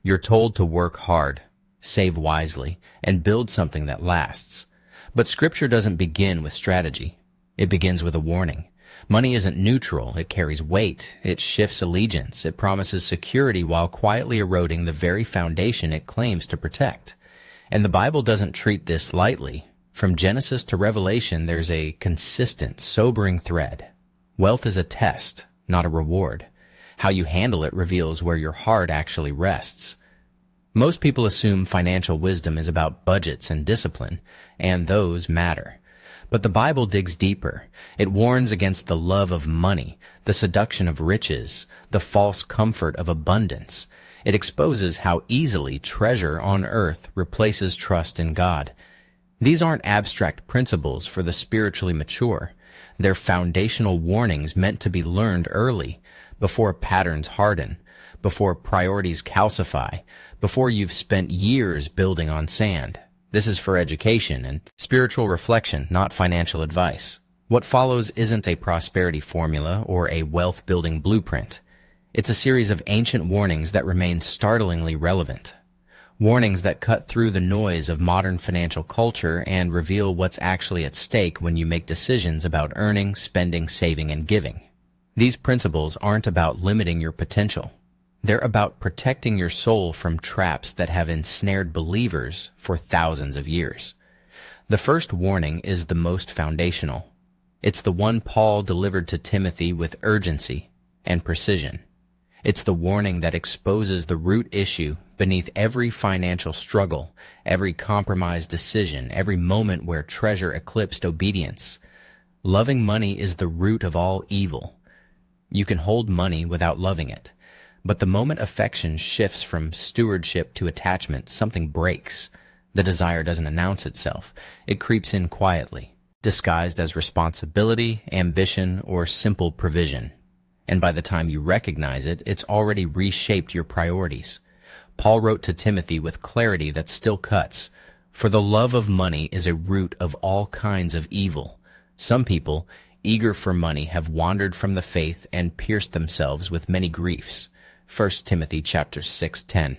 You're told to work hard, save wisely, and build something that lasts. But Scripture doesn't begin with strategy. It begins with a warning. Money isn't neutral. It carries weight. It shifts allegiance. It promises security while quietly eroding the very foundation it claims to protect. And the Bible doesn't treat this lightly. From Genesis to Revelation, there's a consistent, sobering thread. Wealth is a test, not a reward. How you handle it reveals where your heart actually rests. Most people assume financial wisdom is about budgets and discipline, and those matter. But the Bible digs deeper. It warns against the love of money, the seduction of riches, the false comfort of abundance. It exposes how easily treasure on earth replaces trust in God. These aren't abstract principles for the spiritually mature. They're foundational warnings meant to be learned early, before patterns harden, before priorities calcify, before you've spent years building on sand. This is for education and spiritual reflection, not financial advice. What follows isn't a prosperity formula or a wealth-building blueprint. It's a series of ancient warnings that remain startlingly relevant. Warnings that cut through the noise of modern financial culture and reveal what's actually at stake when you make decisions about earning, spending, saving, and giving. These principles aren't about limiting your potential. They're about protecting your soul from traps that have ensnared believers for thousands of years. The first warning is the most foundational. It's the one Paul delivered to Timothy with urgency and precision. It's the warning that exposes the root issue beneath every financial struggle, every compromised decision, every moment where treasure eclipsed obedience. Loving money is the root of all evil. You can hold money without loving it. But the moment affection shifts from stewardship to attachment, something breaks. The desire doesn't announce itself. It creeps in quietly, disguised as responsibility, ambition, or simple provision. And by the time you recognize it, it's already reshaped your priorities. Paul wrote to Timothy with clarity that still cuts. For the love of money is a root of all kinds of evil. Some people, eager for money, have wandered from the faith and pierced themselves with many griefs. 1 Timothy chapter 6:10.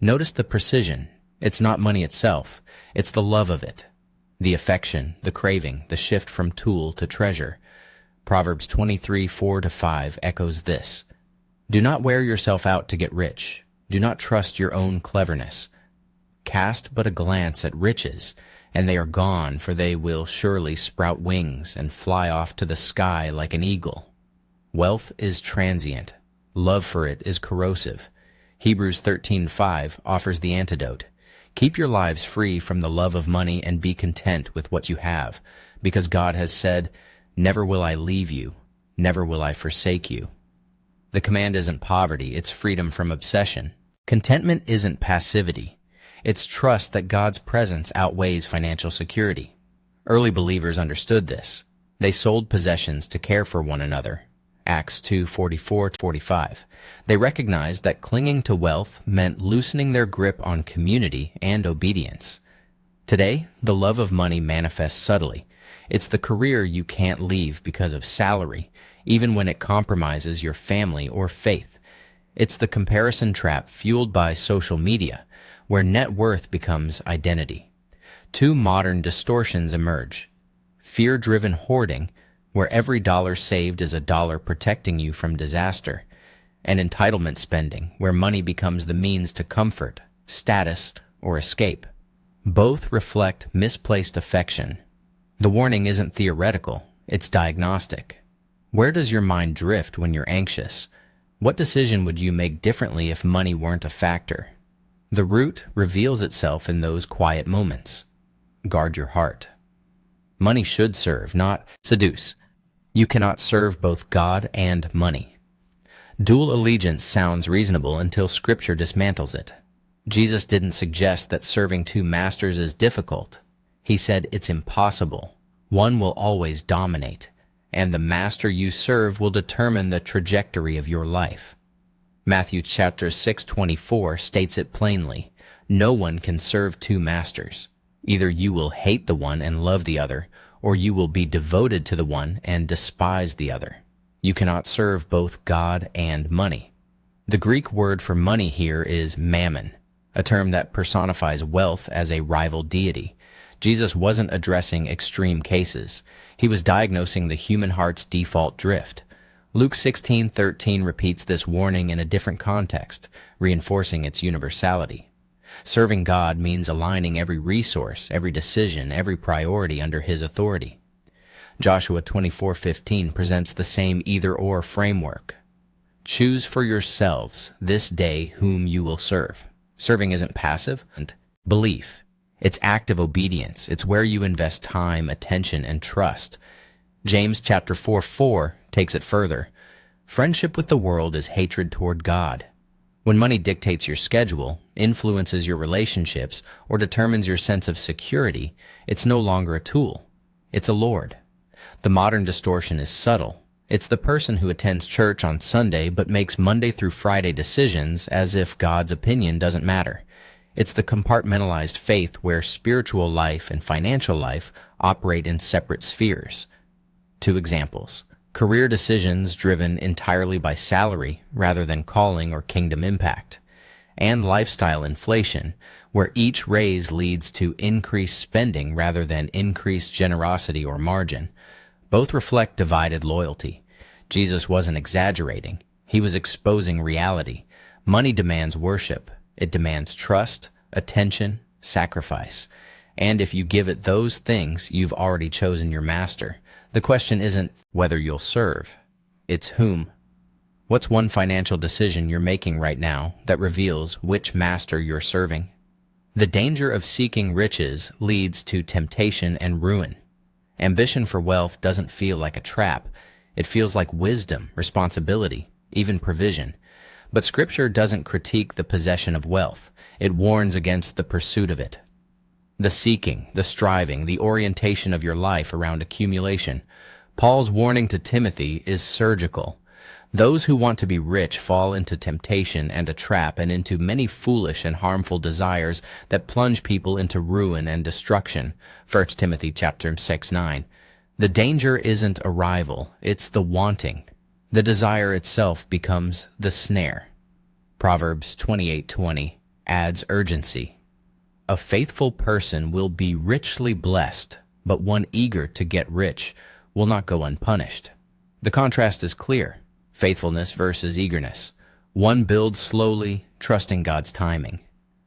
Notice the precision. It's not money itself. It's the love of it. The affection, the craving, the shift from tool to treasure. Proverbs 23:4-5 echoes this. Do not wear yourself out to get rich. Do not trust your own cleverness. Cast but a glance at riches, and they are gone, for they will surely sprout wings and fly off to the sky like an eagle. Wealth is transient. Love for it is corrosive. Hebrews 13:5 offers the antidote. Keep your lives free from the love of money and be content with what you have, because God has said, "Never will I leave you, never will I forsake you." The command isn't poverty, it's freedom from obsession. Contentment isn't passivity. It's trust that God's presence outweighs financial security. Early believers understood this. They sold possessions to care for one another. Acts 2:44-45. They recognized that clinging to wealth meant loosening their grip on community and obedience. Today, the love of money manifests subtly. It's the career you can't leave because of salary, even when it compromises your family or faith. It's the comparison trap fueled by social media, where net worth becomes identity. Two modern distortions emerge. Fear-driven hoarding, where every dollar saved is a dollar protecting you from disaster, and entitlement spending, where money becomes the means to comfort, status, or escape. Both reflect misplaced affection. The warning isn't theoretical, it's diagnostic. Where does your mind drift when you're anxious? What decision would you make differently if money weren't a factor? The root reveals itself in those quiet moments. Guard your heart. Money should serve, not seduce. You cannot serve both God and money. Dual allegiance sounds reasonable until Scripture dismantles it. Jesus didn't suggest that serving two masters is difficult. He said it's impossible. One will always dominate, and the master you serve will determine the trajectory of your life. Matthew chapter 6:24 states it plainly. No one can serve two masters. Either you will hate the one and love the other, or you will be devoted to the one and despise the other. You cannot serve both God and money. The Greek word for money here is mammon, a term that personifies wealth as a rival deity. Jesus wasn't addressing extreme cases. He was diagnosing the human heart's default drift. Luke 16:13 repeats this warning in a different context, reinforcing its universality. Serving God means aligning every resource, every decision, every priority under His authority. Joshua 24:15 presents the same either-or framework. Choose for yourselves this day whom you will serve. Serving isn't passive and belief. It's active obedience. It's where you invest time, attention, and trust. James chapter 4:4 takes it further. Friendship with the world is hatred toward God. When money dictates your schedule, influences your relationships, or determines your sense of security, it's no longer a tool. It's a lord. The modern distortion is subtle. It's the person who attends church on Sunday but makes Monday through Friday decisions as if God's opinion doesn't matter. It's the compartmentalized faith where spiritual life and financial life operate in separate spheres. Two examples. Career decisions driven entirely by salary rather than calling or kingdom impact. And lifestyle inflation, where each raise leads to increased spending rather than increased generosity or margin. Both reflect divided loyalty. Jesus wasn't exaggerating. He was exposing reality. Money demands worship. It demands trust, attention, sacrifice. And if you give it those things, you've already chosen your master. The question isn't whether you'll serve. It's whom. What's one financial decision you're making right now that reveals which master you're serving? The danger of seeking riches leads to temptation and ruin. Ambition for wealth doesn't feel like a trap. It feels like wisdom, responsibility, even provision. But Scripture doesn't critique the possession of wealth. It warns against the pursuit of it. The seeking, the striving, the orientation of your life around accumulation. Paul's warning to Timothy is surgical. Those who want to be rich fall into temptation and a trap and into many foolish and harmful desires that plunge people into ruin and destruction. 1 Timothy chapter 6:9. The danger isn't arrival, it's the wanting. The desire itself becomes the snare. Proverbs 28:20 adds urgency. A faithful person will be richly blessed, but one eager to get rich will not go unpunished. The contrast is clear. Faithfulness versus eagerness. One builds slowly, trusting God's timing.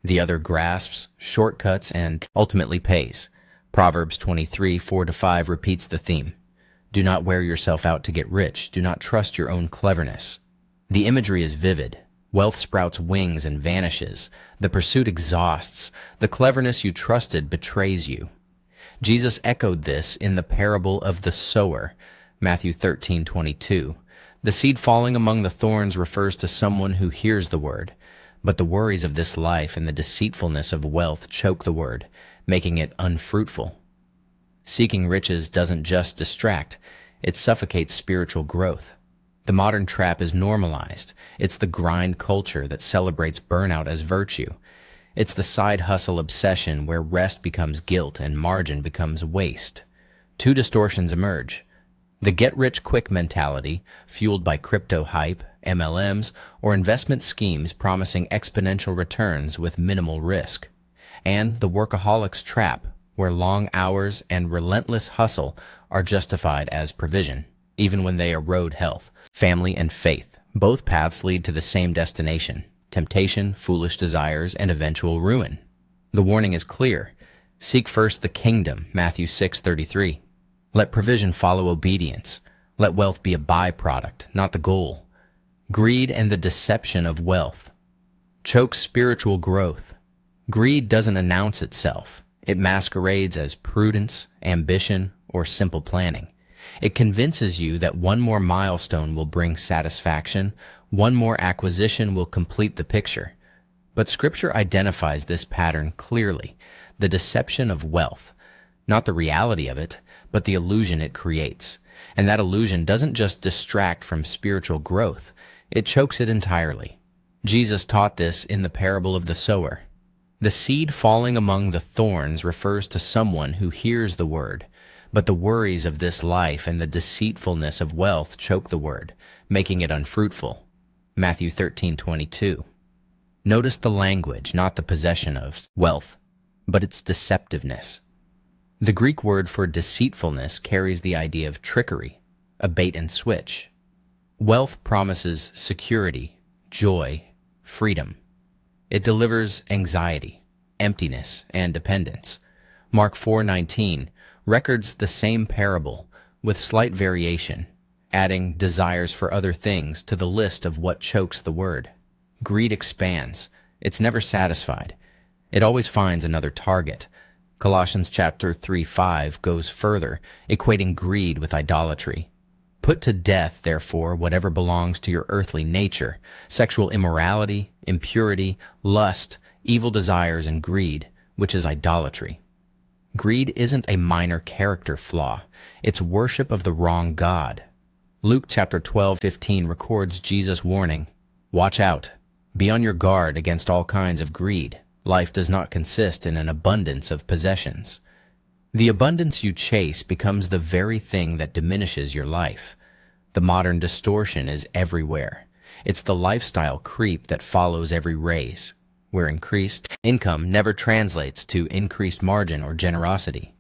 The other grasps, shortcuts, and ultimately pays. Proverbs 23:4-5 repeats the theme. Do not wear yourself out to get rich. Do not trust your own cleverness. The imagery is vivid. Wealth sprouts wings and vanishes. The pursuit exhausts. The cleverness you trusted betrays you. Jesus echoed this in the parable of the sower, Matthew 13:22. The seed falling among the thorns refers to someone who hears the word, but the worries of this life and the deceitfulness of wealth choke the word, making it unfruitful. Seeking riches doesn't just distract, it suffocates spiritual growth. The modern trap is normalized. It's the grind culture that celebrates burnout as virtue. It's the side hustle obsession where rest becomes guilt and margin becomes waste. Two distortions emerge. The get-rich-quick mentality, fueled by crypto hype, MLMs, or investment schemes promising exponential returns with minimal risk. And the workaholic's trap, where long hours and relentless hustle are justified as provision, even when they erode health, family, and faith. Both paths lead to the same destination: temptation, foolish desires, and eventual ruin. The warning is clear. Seek first the kingdom, Matthew 6:33. Let provision follow obedience. Let wealth be a byproduct, not the goal. Greed and the deception of wealth chokes spiritual growth. Greed doesn't announce itself. It masquerades as prudence, ambition, or simple planning. It convinces you that one more milestone will bring satisfaction, one more acquisition will complete the picture. But Scripture identifies this pattern clearly: the deception of wealth, not the reality of it, but the illusion it creates. And that illusion doesn't just distract from spiritual growth, it chokes it entirely. Jesus taught this in the parable of the sower. The seed falling among the thorns refers to someone who hears the word, but the worries of this life and the deceitfulness of wealth choke the word, making it unfruitful. Matthew 13:22. Notice the language, not the possession of wealth, but its deceptiveness. The Greek word for deceitfulness carries the idea of trickery, a bait and switch. Wealth promises security, joy, freedom. It delivers anxiety, emptiness, and dependence. Mark 4:19 records the same parable with slight variation, adding desires for other things to the list of what chokes the word. Greed expands. It's never satisfied. It always finds another target. Colossians chapter 3:5 goes further, equating greed with idolatry. Put to death, therefore, whatever belongs to your earthly nature: sexual immorality, impurity, lust, evil desires, and greed, which is idolatry. Greed isn't a minor character flaw. It's worship of the wrong God. Luke chapter 12:15 records Jesus' warning, "Watch out. Be on your guard against all kinds of greed. Life does not consist in an abundance of possessions." The abundance you chase becomes the very thing that diminishes your life. The modern distortion is everywhere. It's the lifestyle creep that follows every raise, where increased income never translates to increased margin or generosity.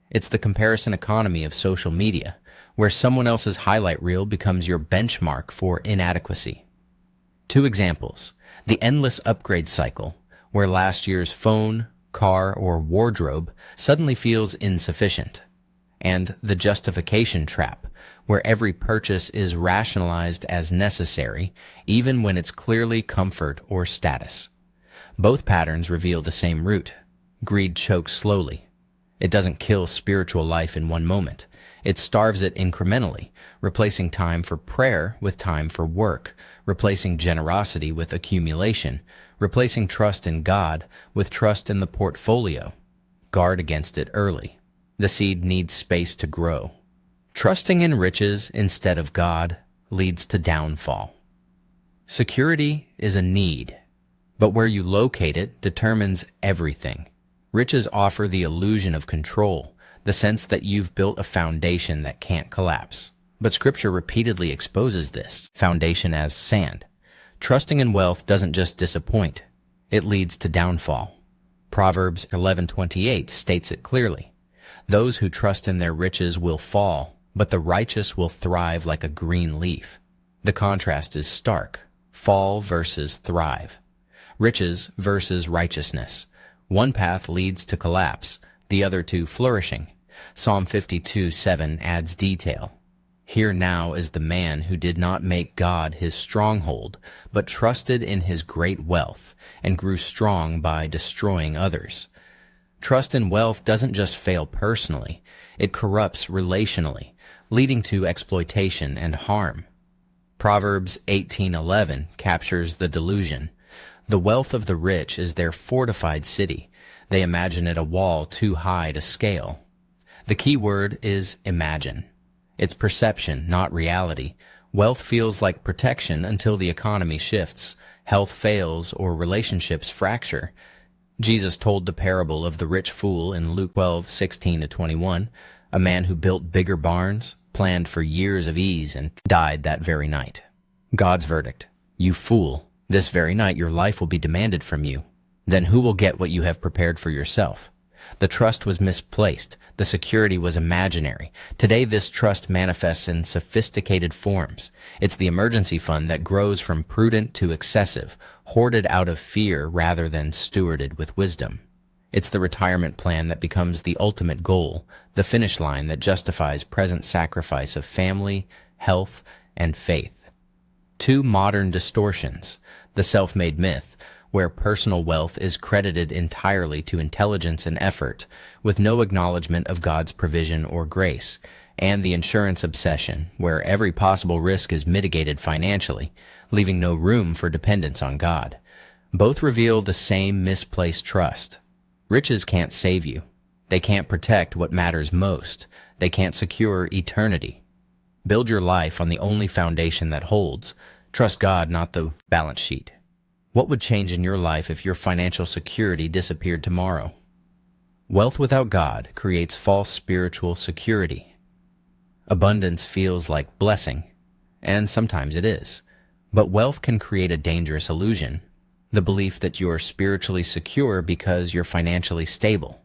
It's the comparison economy of social media, where someone else's highlight reel becomes your benchmark for inadequacy. Two examples: the endless upgrade cycle, where last year's phone, car, or wardrobe suddenly feels insufficient, and the justification trap, where every purchase is rationalized as necessary, even when it's clearly comfort or status. Both patterns reveal the same root. Greed chokes slowly. It doesn't kill spiritual life in one moment. It starves it incrementally, replacing time for prayer with time for work, replacing generosity with accumulation, replacing trust in God with trust in the portfolio. Guard against it early. The seed needs space to grow. Trusting in riches instead of God leads to downfall. Security is a need, but where you locate it determines everything. Riches offer the illusion of control, the sense that you've built a foundation that can't collapse. But Scripture repeatedly exposes this foundation as sand. Trusting in wealth doesn't just disappoint, it leads to downfall. Proverbs 11:28 states it clearly. Those who trust in their riches will fall, but the righteous will thrive like a green leaf. The contrast is stark. Fall versus thrive. Riches versus righteousness. One path leads to collapse, the other to flourishing. Psalm 52:7 adds detail. Here now is the man who did not make God his stronghold, but trusted in his great wealth, and grew strong by destroying others. Trust in wealth doesn't just fail personally, it corrupts relationally, leading to exploitation and harm. Proverbs 18:11 captures the delusion. The wealth of the rich is their fortified city. They imagine it a wall too high to scale. The key word is imagine. It's perception, not reality. Wealth feels like protection until the economy shifts, health fails, or relationships fracture. Jesus told the parable of the rich fool in Luke 12:16-21, a man who built bigger barns, planned for years of ease, and died that very night. God's verdict: "You fool, this very night your life will be demanded from you. Then who will get what you have prepared for yourself?" The trust was misplaced. The security was imaginary. Today, this trust manifests in sophisticated forms. It's the emergency fund that grows from prudent to excessive, hoarded out of fear rather than stewarded with wisdom. It's the retirement plan that becomes the ultimate goal, the finish line that justifies present sacrifice of family, health, and faith. Two modern distortions: the self-made myth, where personal wealth is credited entirely to intelligence and effort, with no acknowledgement of God's provision or grace, and the insurance obsession, where every possible risk is mitigated financially, leaving no room for dependence on God. Both reveal the same misplaced trust. Riches can't save you. They can't protect what matters most. They can't secure eternity. Build your life on the only foundation that holds. Trust God, not the balance sheet. What would change in your life if your financial security disappeared tomorrow? Wealth without God creates false spiritual security. Abundance feels like blessing, and sometimes it is, But wealth can create a dangerous illusion, the belief that you're spiritually secure because you're financially stable,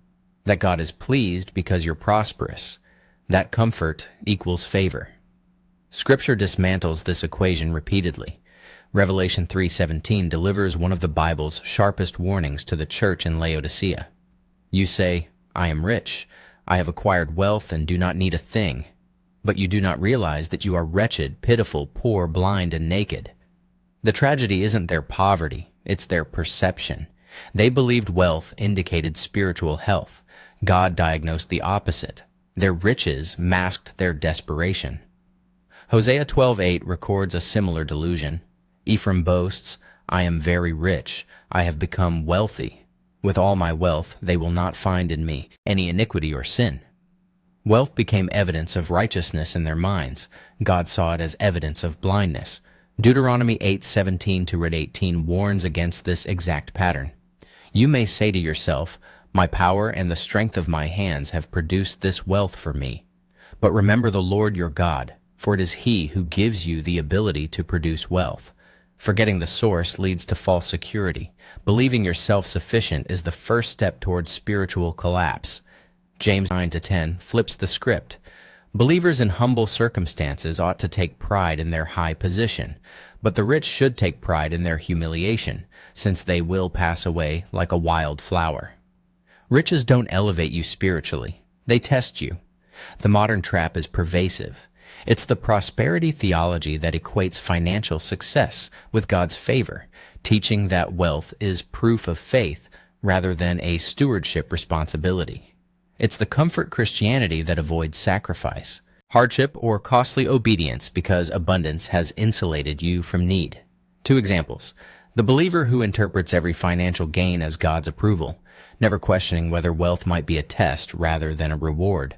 that God is pleased because you're prosperous, that comfort equals favor. Scripture dismantles this equation repeatedly. Revelation 3:17 delivers one of the Bible's sharpest warnings to the church in Laodicea. You say, I am rich, I have acquired wealth and do not need a thing, but you do not realize that you are wretched, pitiful, poor, blind, and naked. The tragedy isn't their poverty, it's their perception. They believed wealth indicated spiritual health. God diagnosed the opposite. Their riches masked their desperation. Hosea 12:8 records a similar delusion. Ephraim boasts, I am very rich, I have become wealthy. With all my wealth, they will not find in me any iniquity or sin. Wealth became evidence of righteousness in their minds. God saw it as evidence of blindness. Deuteronomy 8:17-18 warns against this exact pattern. You may say to yourself, my power and the strength of my hands have produced this wealth for me. But remember the Lord your God, for it is He who gives you the ability to produce wealth. Forgetting the source leads to false security. Believing you're self-sufficient is the first step towards spiritual collapse. James 9-10 flips the script. Believers in humble circumstances ought to take pride in their high position, but the rich should take pride in their humiliation, since they will pass away like a wild flower. Riches don't elevate you spiritually. They test you. The modern trap is pervasive. It's the prosperity theology that equates financial success with God's favor, teaching that wealth is proof of faith rather than a stewardship responsibility. It's the comfort Christianity that avoids sacrifice, hardship, or costly obedience because abundance has insulated you from need. 2 examples. The believer who interprets every financial gain as God's approval, never questioning whether wealth might be a test rather than a reward.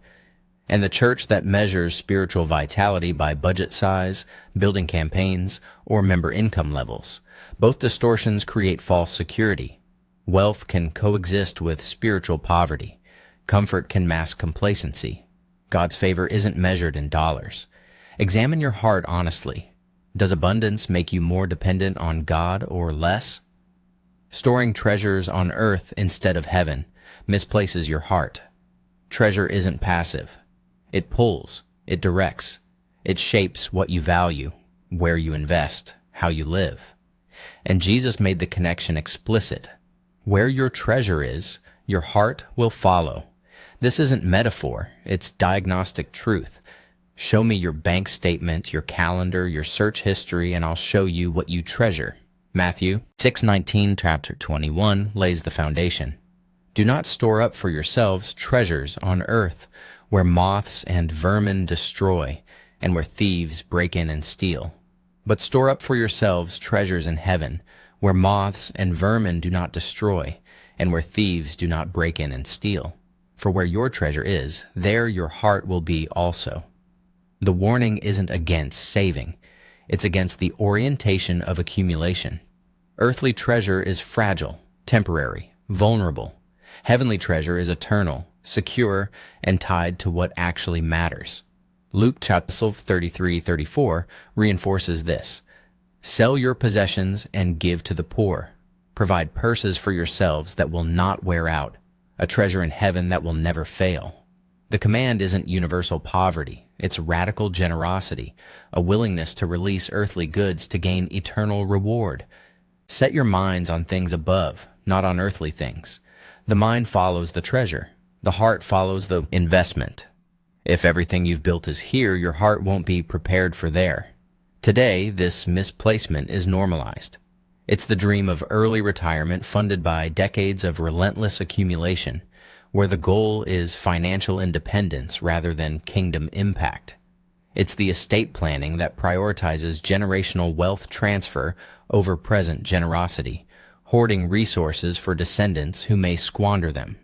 And the church that measures spiritual vitality by budget size, building campaigns, or member income levels. Both distortions create false security. Wealth can coexist with spiritual poverty. Comfort can mask complacency. God's favor isn't measured in dollars. Examine your heart honestly. Does abundance make you more dependent on God or less? Storing treasures on earth instead of heaven misplaces your heart. Treasure isn't passive. It pulls, it directs, it shapes what you value, where you invest, how you live. And Jesus made the connection explicit. Where your treasure is, your heart will follow. This isn't metaphor, it's diagnostic truth. Show me your bank statement, your calendar, your search history, and I'll show you what you treasure. Matthew 6:19, chapter 21 lays the foundation. Do not store up for yourselves treasures on earth, where moths and vermin destroy, and where thieves break in and steal. But store up for yourselves treasures in heaven, where moths and vermin do not destroy, and where thieves do not break in and steal. For where your treasure is, there your heart will be also. The warning isn't against saving. It's against the orientation of accumulation. Earthly treasure is fragile, temporary, vulnerable. Heavenly treasure is eternal, secure, and tied to what actually matters. Luke chapter 33-34 reinforces this. Sell your possessions and give to the poor. Provide purses for yourselves that will not wear out, a treasure in heaven that will never fail. The command isn't universal poverty, it's radical generosity, a willingness to release earthly goods to gain eternal reward. Set your minds on things above, not on earthly things. The mind follows the treasure. The heart follows the investment. If everything you've built is here, your heart won't be prepared for there. Today, this misplacement is normalized. It's the dream of early retirement funded by decades of relentless accumulation, where the goal is financial independence rather than kingdom impact. It's the estate planning that prioritizes generational wealth transfer over present generosity, hoarding resources for descendants who may squander them.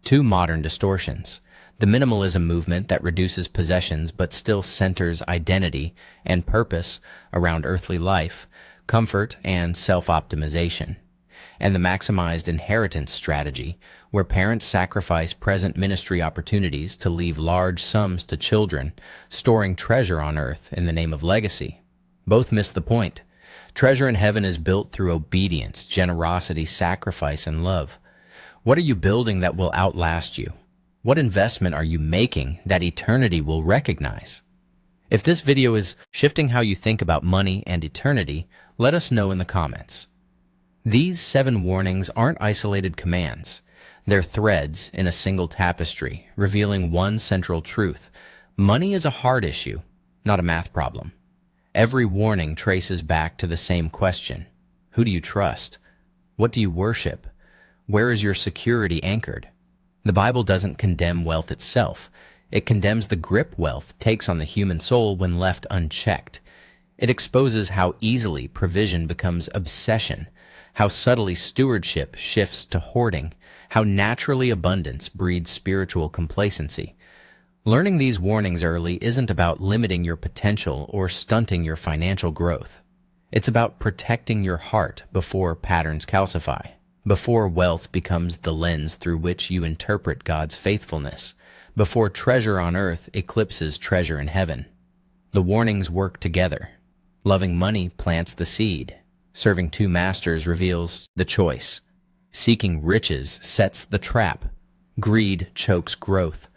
2 modern distortions. The minimalism movement that reduces possessions but still centers identity and purpose around earthly life, comfort, and self-optimization. And the maximized inheritance strategy, where parents sacrifice present ministry opportunities to leave large sums to children, storing treasure on earth in the name of legacy. Both miss the point. Treasure in heaven is built through obedience, generosity, sacrifice, and love. What are you building that will outlast you? What investment are you making that eternity will recognize? If this video is shifting how you think about money and eternity, let us know in the comments. These 7 warnings aren't isolated commands. They're threads in a single tapestry, revealing one central truth. Money is a hard issue, not a math problem. Every warning traces back to the same question. Who do you trust? What do you worship? Where is your security anchored? The Bible doesn't condemn wealth itself. It condemns the grip wealth takes on the human soul when left unchecked. It exposes how easily provision becomes obsession, how subtly stewardship shifts to hoarding, how naturally abundance breeds spiritual complacency. Learning these warnings early isn't about limiting your potential or stunting your financial growth. It's about protecting your heart before patterns calcify, before wealth becomes the lens through which you interpret God's faithfulness, before treasure on earth eclipses treasure in heaven. The warnings work together. Loving money plants the seed. Serving 2 masters reveals the choice. Seeking riches sets the trap. Greed chokes growth.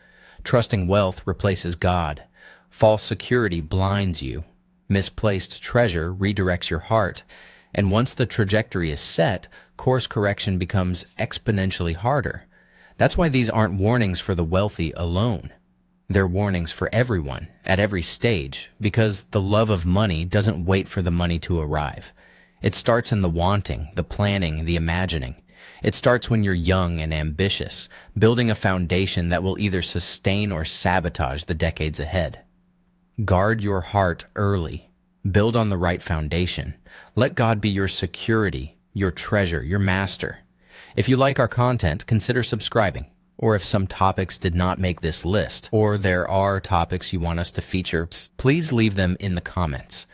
Trusting wealth replaces God. False security blinds you. Misplaced treasure redirects your heart. And once the trajectory is set, course correction becomes exponentially harder. That's why these aren't warnings for the wealthy alone. They're warnings for everyone, at every stage, because the love of money doesn't wait for the money to arrive. It starts in the wanting, the planning, the imagining. It starts when you're young and ambitious, building a foundation that will either sustain or sabotage the decades ahead. Guard your heart early. Build on the right foundation. Let God be your security, your treasure, your master. If you like our content, consider subscribing. Or if some topics did not make this list, or there are topics you want us to feature, please leave them in the comments.